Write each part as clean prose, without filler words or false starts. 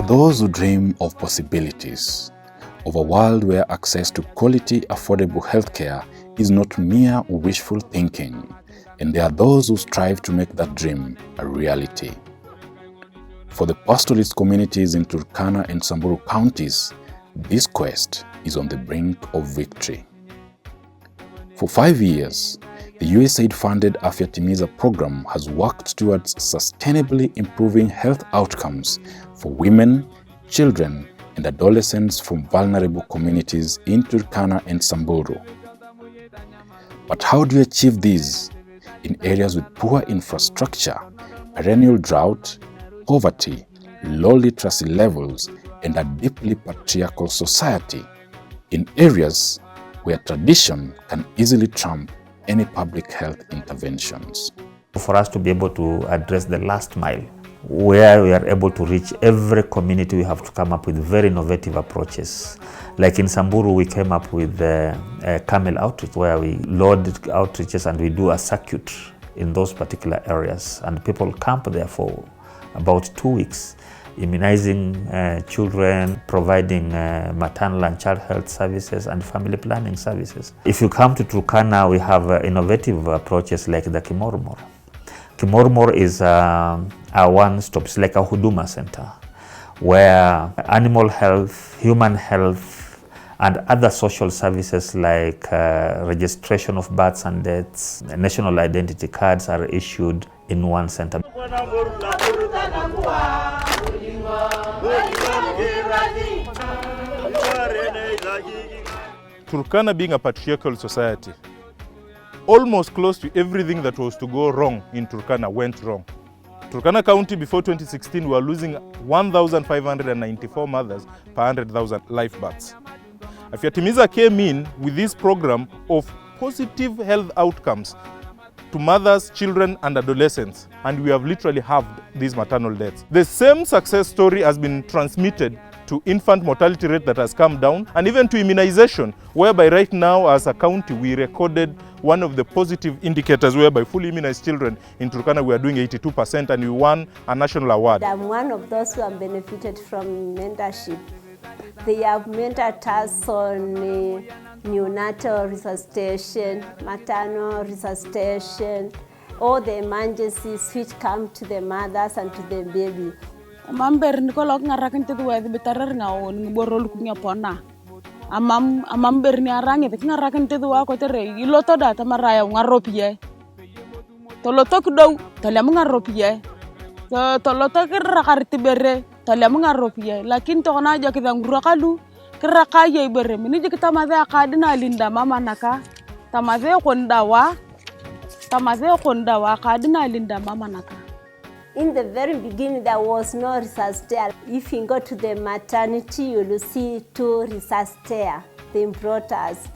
are those who dream of possibilities, of a world where access to quality, affordable healthcare is not mere wishful thinking, and there are those who strive to make that dream a reality. For the pastoralist communities in Turkana and Samburu counties, this quest is on the brink of victory. For 5 years, the USAID-funded Afya Timiza program has worked towards sustainably improving health outcomes for women, children, and adolescents from vulnerable communities in Turkana and Samburu. But how do you achieve this in areas with poor infrastructure, perennial drought, poverty, low literacy levels, and a deeply patriarchal society, in areas where tradition can easily trump any public health interventions? For us to be able to address the last mile, where we are able to reach every community, we have to come up with very innovative approaches. Like in Samburu, we came up with a camel outreach, where we load outreaches and we do a circuit in those particular areas. And people camp there for about 2 weeks, immunizing children, providing maternal and child health services and family planning services. If you come to Turkana, we have innovative approaches like the Kimormor. Kimormor is a one-stop, it's like a Huduma center, where animal health, human health, and other social services like registration of births and deaths, national identity cards are issued in one center. Turkana being a patriarchal society, almost close to everything that was to go wrong in Turkana went wrong. Turkana County before 2016 we were losing 1,594 mothers per 100,000 live births. Afya Timiza came in with this program of positive health outcomes to mothers, children and adolescents, and we have literally halved these maternal deaths. The same success story has been transmitted to infant mortality rate that has come down, and even to immunization, whereby right now as a county we recorded one of the positive indicators whereby fully immunized children in Turkana we are doing 82%, and we won a national award. I'm one of those who have benefited from mentorship. They have mentored us on neonatal resuscitation, maternal resuscitation, all the emergencies which come to the mothers and to the baby. Mamber Nicola ngarakan te duwe bitarar ngao ngborol kunya pona. Amamber ni arange te ngarakan te duwa ko tere iloto da tamaraya ngaropie. Toloto kudo talam ngaropie. Toloto kirakarti bere talam ngaropie. Lakin to na ja kita ngurakalu kirakaya bere mini je kita madha kadina linda mama naka. Tamaze kondawa kadina linda mama naka. In the very beginning, there was no resuscitator. If you go to the maternity, you will see 2 resuscitators. They brought us.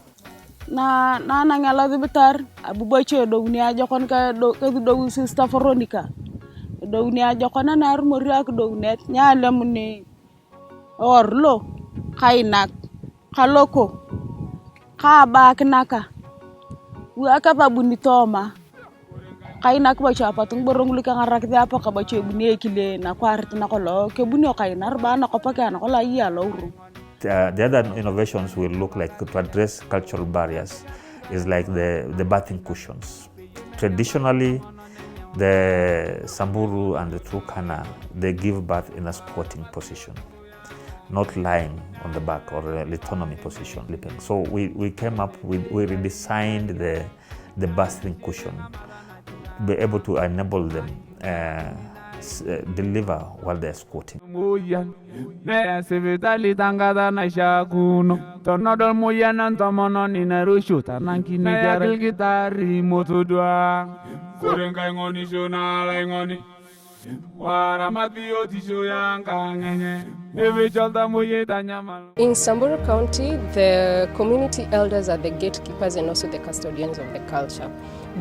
Na ngala bitar abu bacho do unia jokon ka do sister Veronica. Do unia jokon na armoria ko do net nya lemni orlo kainak kaloko ka ba knaka. Wa ka ba bunitoma. Kaina ko bacha patung borong lika ngarak apa ka bacha bunie kile na kwart na kolo ke bunyo kaina ba na ko paka na kola iya lawru. The other innovations will look like to address cultural barriers is like the bathing cushions. Traditionally, the Samburu and the Turkana, they give birth in a squatting position, not lying on the back or a lithotomy position. So we came up with, we redesigned the bathing cushion, be able to enable them deliver while they're squatting. In Samburu County, the community elders are the gatekeepers and also the custodians of the culture.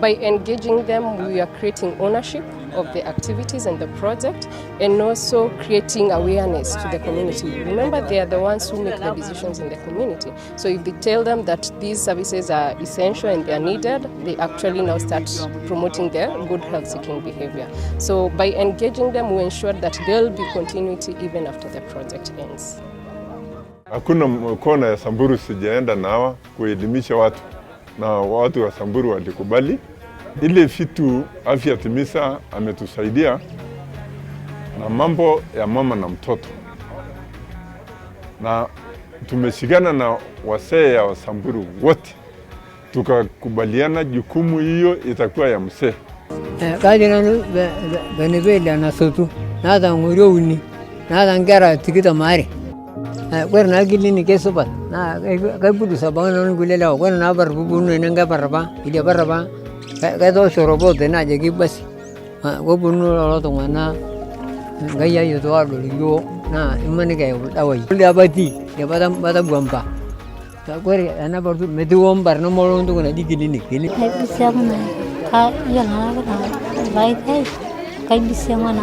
By engaging them, we are creating ownership of the activities and the project, and also creating awareness to the community. Remember, they are the ones who make the decisions in the community. So if they tell them that these services are essential and they are needed, they actually now start promoting their good health-seeking behavior. So by engaging them, we ensure that there will be continuity even after the project ends. Hakuna mkono ya Samburu sijaenda nawa kuelimisha watu, na watu wa Samburu walikubali. Ile vitu Afya Timiza ametusaidia na mambo ya mama na mtoto, na tumeshikana na wasee ya Wasamburu wote, tukakubaliana jukumu hiyo itakuwa ya msee. Kaji nanu benebele na sotu nada ngurioni nada ngara tikita mare kwer na gili ni kesobat na kabudu sabana ngulela kwer na bar bubunu nanga baraba ile baraba ka do shorobo de na je gibas go bunu lo to na ngaya yo to ado yo na imani ga dawai ile abati ya badam buamba ta kwer ana bardu meduom barno molon to na digili ni kili bisa mana ka ya na baik kai bisa mana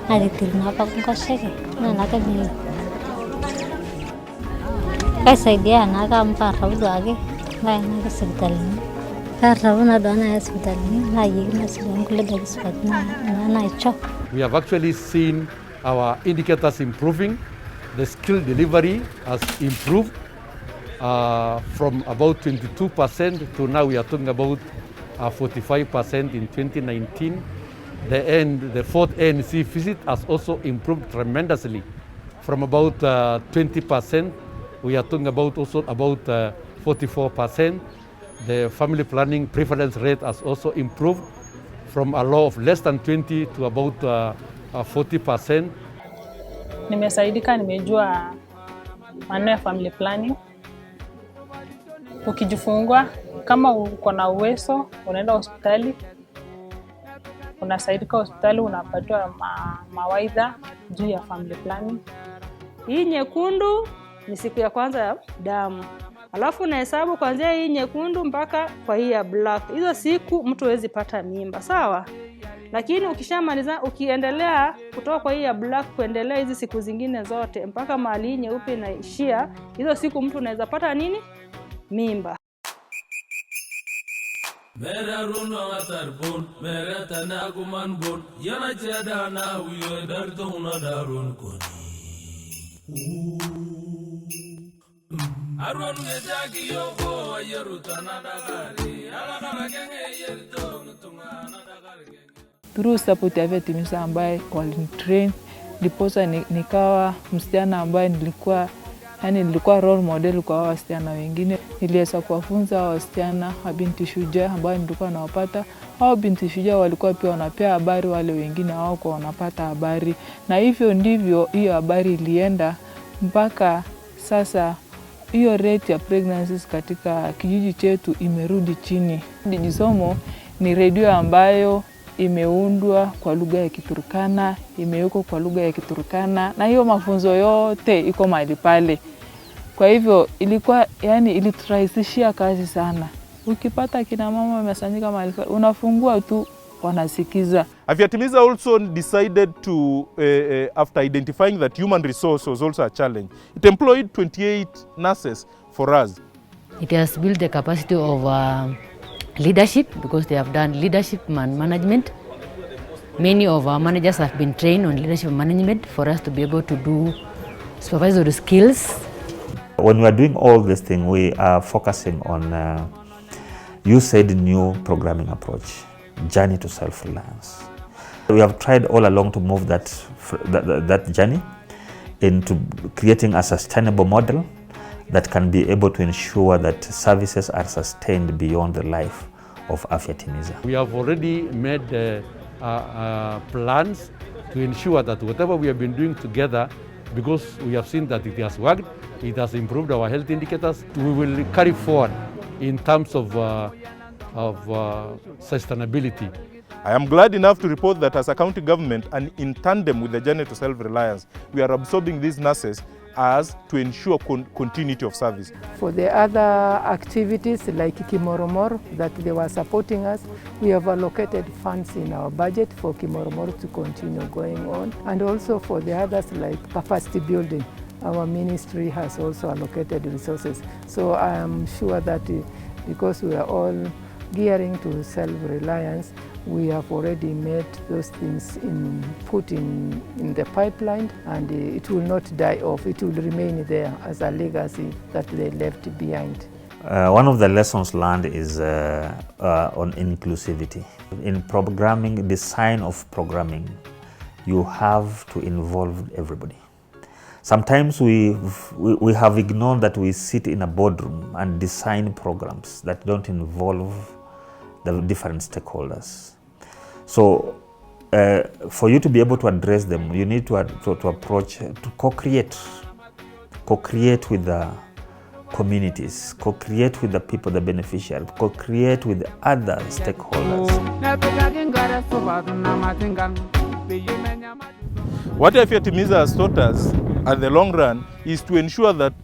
ada tirna apa pun kasih na ka ni kai dia na ka ampa rabu age na ka hospital ni ka rabu na dana hospital ni na yi na silang kule dari hospital na icho. We have actually seen our indicators improving. The skill delivery has improved from about 22% to now we are talking about 45% in 2019. The fourth ANC visit has also improved tremendously. From about 20%, we are talking about also about 44%. The family planning prevalence rate has also improved from a low of less than 20 to about 40%. Nimesaidika, nimejua maneno ya family planning. Ukijifungua kama uko na uwezo unaenda hospitali, unasaidika hospitali, unapatiwa mawaidha juu ya family planning. Hii nyekundu ni siku ya kwanza ya damu. Alafu unahesabu kuanzia hii nyekundu mpaka kwa hii ya black. Hizo siku mtu hawezi pata mimba, sawa? Lakini ukishamaliza ukiendelea kutoka kwa hii ya black kuendelea hizi siku zingine zote mpaka mahali nyeupe inaishia, hizo siku mtu anaweza pata nini? Mimba. Mera runo atarbon mera tanaguman bon yana jadana wiyo darto una darun koni arwan ngejagi yogo yeruta nadagari alakara genge yerto mtunga nadagari. Through support ya Afya Timiza ambaye walinitrain, ndiposa nikawa msichana ambaye nilikuwa role model kwa wasichana wengine. Niliweza kuwafunza wasichana wa binti shujaa ambao nilikuwa nawapata. Hao binti shujaa walikuwa pia wanapea habari wale wengine wao kwa wanapata habari. Na hivyo ndivyo hiyo habari ilienda mpaka sasa hiyo rate ya pregnancies katika kijiji chetu imerudi chini. Dijisomo ni redio ambayo imeundwa kwa lugha ya Kiturkana, imewekwa kwa lugha ya Kiturkana na hiyo mafunzo yote iko mahali pale. Kwa hivyo ilikuwa iliturahisishia kazi sana. Ukipata kina mama wamesanyika mahali unafungua tu wanasikiza. Afya Timiza also decided to, after identifying that human resource was also a challenge, it employed 28 nurses for us. It has built the capacity of leadership because they have done leadership management. Many of our managers have been trained on leadership management for us to be able to do supervisory skills. When we are doing all this thing, we are focusing on USAID new programming approach, journey to self-reliance. We have tried all along to move that journey into creating a sustainable model that can be able to ensure that services are sustained beyond the life of Afya Timiza. We have already made plans to ensure that whatever we have been doing together, because we have seen that it has worked, it has improved our health indicators, we will carry forward in terms of sustainability. I am glad enough to report that as a county government and in tandem with the journey to self-reliance, we are absorbing these nurses us to ensure continuity of service. For the other activities like Kimoromoro that they were supporting us, we have allocated funds in our budget for Kimoromoro to continue going on. And also for the others like capacity building, our ministry has also allocated resources. So I am sure that because we are all gearing to self-reliance, we have already made those things put in the pipeline, and it will not die off. It will remain there as a legacy that they left behind. One of the lessons learned is on inclusivity. In programming, design of programming, you have to involve everybody. Sometimes we have ignored that we sit in a boardroom and design programs that don't involve the different stakeholders. So for you to be able to address them, you need to approach, to co-create with the communities, co-create with the people, the beneficiaries, co-create with other stakeholders. What Afya Timiza has taught us at the long run is to ensure that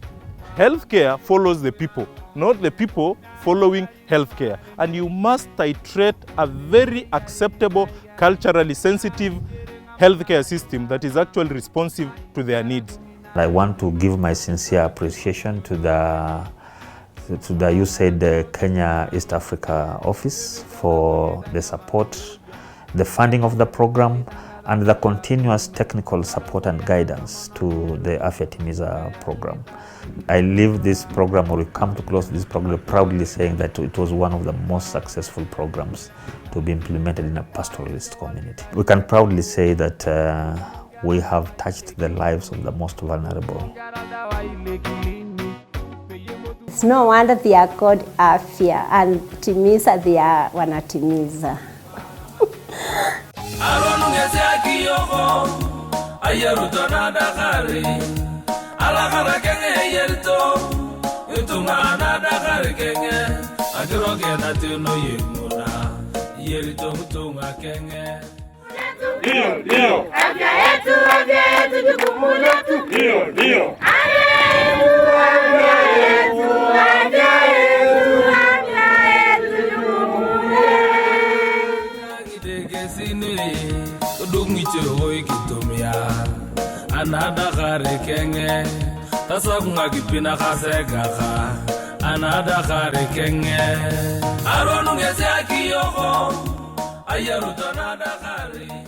healthcare follows the people, not the people following healthcare. And you must titrate a very acceptable, culturally sensitive healthcare system that is actually responsive to their needs. I want to give my sincere appreciation to the USAID Kenya East Africa office for the support, the funding of the program, and the continuous technical support and guidance to the Afya Timiza program. I leave this program, or we come to close this program, proudly saying that it was one of the most successful programs to be implemented in a pastoralist community. We can proudly say that we have touched the lives of the most vulnerable. It's no wonder they are called Afya, and Timiza they are wanatimiza. Ndio. Afya yetu jukumu letu. Ndio. Afya yetu jukumu letu. Gidegezini kudungi choi kitumia. Anada gare kenge. Tasakunga kipina kasega. Anada gare kenge. Aronu ngeze akiyoko. Ayarutana da gare.